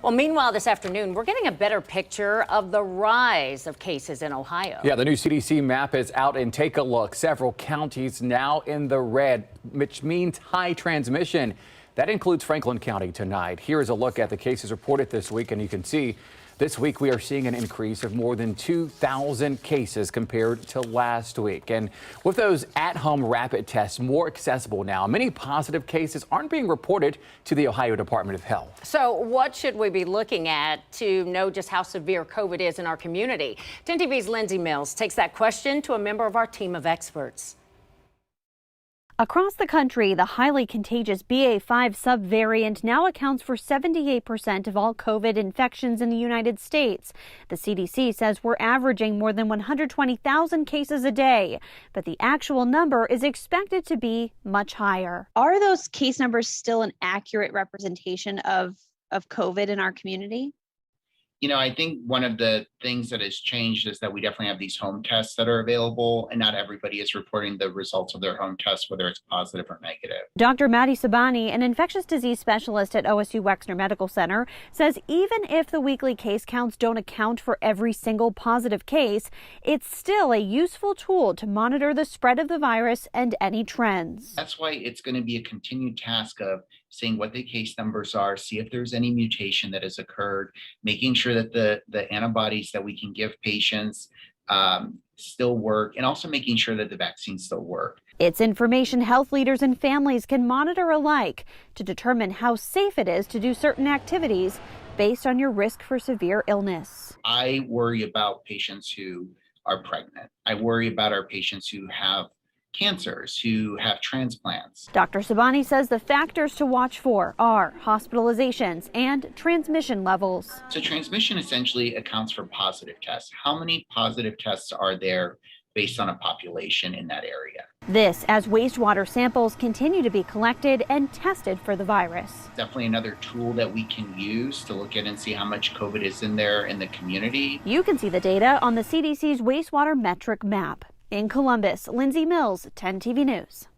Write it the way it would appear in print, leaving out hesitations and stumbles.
Well, meanwhile, this afternoon, we're getting a better picture of the rise of cases in Ohio. Yeah, the new CDC map is out, and take a look. Several counties now in the red, which means high transmission. That includes Franklin County tonight. Here is a look at the cases reported this week, and you can see this week we are seeing an increase of more than 2,000 cases compared to last week. And with those at-home rapid tests more accessible now, many positive cases aren't being reported to the Ohio Department of Health. So what should we be looking at to know just how severe COVID is in our community? 10 TV's Lindsay Mills takes that question to a member of our team of experts. Across the country, the highly contagious BA.5 subvariant now accounts for 78% of all COVID infections in the United States. The CDC says we're averaging more than 120,000 cases a day, but the actual number is expected to be much higher. Are those case numbers still an accurate representation of COVID in our community? You know, I think one of the things that has changed is that we definitely have these home tests that are available, and not everybody is reporting the results of their home test, whether it's positive or negative. Dr. Maddie Sabani, an infectious disease specialist at OSU Wexner Medical Center, says even if the weekly case counts don't account for every single positive case, it's still a useful tool to monitor the spread of the virus and any trends. That's why it's going to be a continued task of seeing what the case numbers are, see if there's any mutation that has occurred, making sure that the antibodies that we can give patients still work, and also making sure that the vaccines still work. It's information health leaders and families can monitor alike to determine how safe it is to do certain activities based on your risk for severe illness. I worry about patients who are pregnant. I worry about our patients who have cancers, who have transplants. Dr. Sabani says the factors to watch for are hospitalizations and transmission levels. So transmission essentially accounts for positive tests. How many positive tests are there based on a population in that area? This as wastewater samples continue to be collected and tested for the virus. Definitely another tool that we can use to look at and see how much COVID is in there in the community. You can see the data on the CDC's wastewater metric map. In Columbus, Lindsay Mills, 10 TV News.